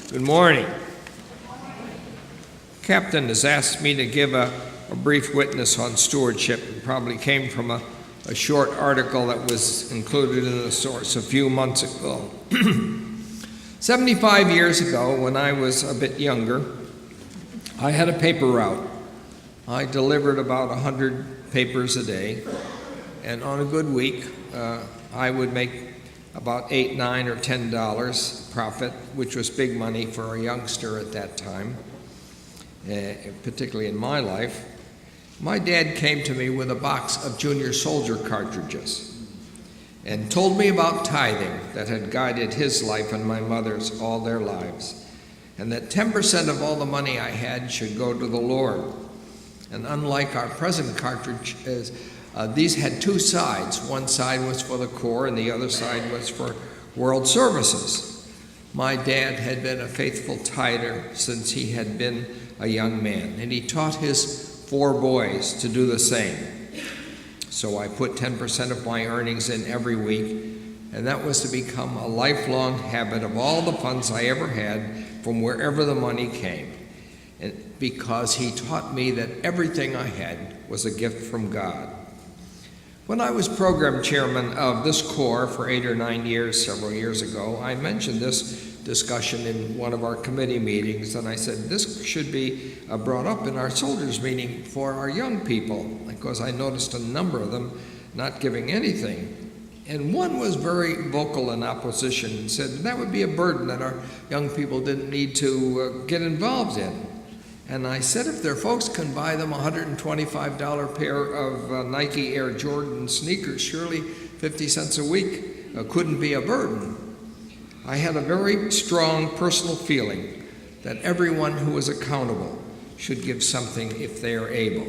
Good morning. Captain has asked me to give a brief witness on stewardship. It probably came from a short article that was included in the source a few months ago. 75 years ago, when I was a bit younger, I had a paper route. I delivered about 100 papers a day, and on a good week, I would make about $8, $9, or $10 profit, which was big money for a youngster at that time, particularly in my life. My dad came to me with a box of junior soldier cartridges and told me about tithing that had guided his life and my mother's all their lives, and that 10% of all the money I had should go to the Lord. And unlike our present cartridges, these had two sides. One side was for the Corps and the other side was for World Services. My dad had been a faithful tither since he had been a young man, and he taught his 4 boys to do the same. So I put 10% of my earnings in every week, and that was to become a lifelong habit of all the funds I ever had from wherever the money came. And because he taught me that everything I had was a gift from God. When I was program chairman of this Corps for 8 or 9 years, several years ago, I mentioned this discussion in one of our committee meetings, and I said this should be brought up in our soldiers meeting for our young people, because I noticed a number of them not giving anything. And one was very vocal in opposition and said that would be a burden that our young people didn't need to get involved in. And I said, if their folks can buy them a $125 pair of Nike Air Jordan sneakers, surely 50 cents a week couldn't be a burden. I had a very strong personal feeling that everyone who is accountable should give something if they are able.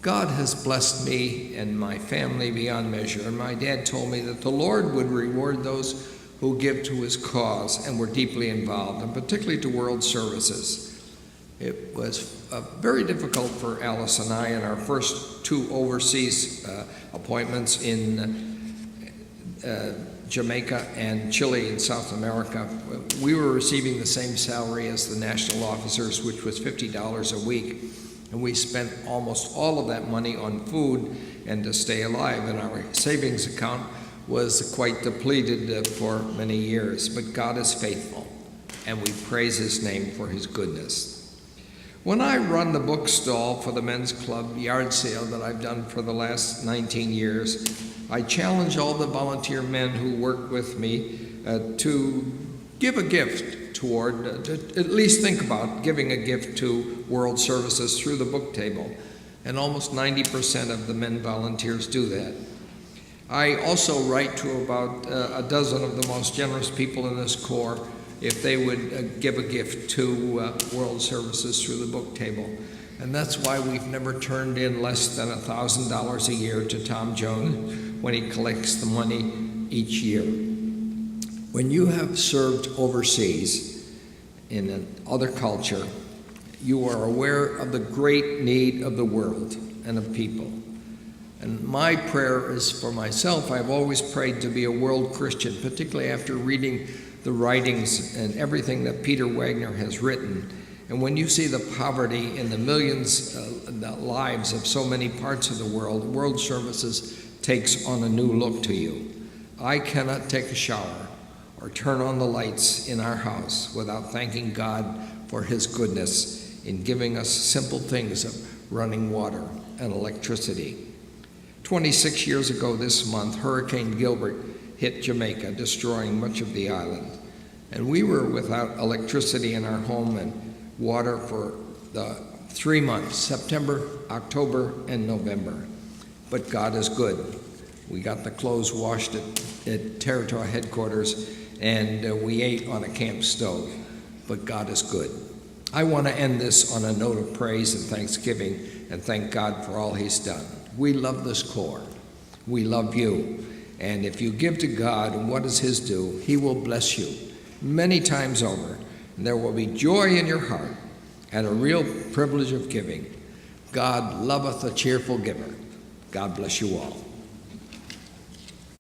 God has blessed me and my family beyond measure, and my dad told me that the Lord would reward those who give to his cause and were deeply involved, and particularly to World Services. It was very difficult for Alice and I in our first 2 overseas appointments in Jamaica and Chile in South America. We were receiving the same salary as the national officers, which was $50 a week, and we spent almost all of that money on food and to stay alive, and our savings account was quite depleted for many years. But God is faithful, and we praise his name for his goodness. When I run the book stall for the men's club yard sale that I've done for the last 19 years, I challenge all the volunteer men who work with me to give a gift toward, to at least think about giving a gift to World Services through the book table. And almost 90% of the men volunteers do that. I also write to about a dozen of the most generous people in this Corps if they would give a gift to World Services through the book table. And that's why we've never turned in less than $1,000 a year to Tom Jones when he collects the money each year. When you have served overseas in another culture, you are aware of the great need of the world and of people. And my prayer is for myself. I've always prayed to be a world Christian, particularly after reading the writings and everything that Peter Wagner has written. And when you see the poverty in the millions of lives of so many parts of the world, World Services takes on a new look to you. I cannot take a shower or turn on the lights in our house without thanking God for his goodness in giving us simple things of running water and electricity. 26 years ago this month, Hurricane Gilbert hit Jamaica, destroying much of the island. And we were without electricity in our home and water for the 3 months, September, October, and November. But God is good. We got the clothes washed at Territory headquarters, and we ate on a camp stove. But God is good. I want to end this on a note of praise and thanksgiving, and thank God for all he's done. We love this Corps. We love you. And if you give to God what is his due, he will bless you many times over. And there will be joy in your heart and a real privilege of giving. God loveth a cheerful giver. God bless you all.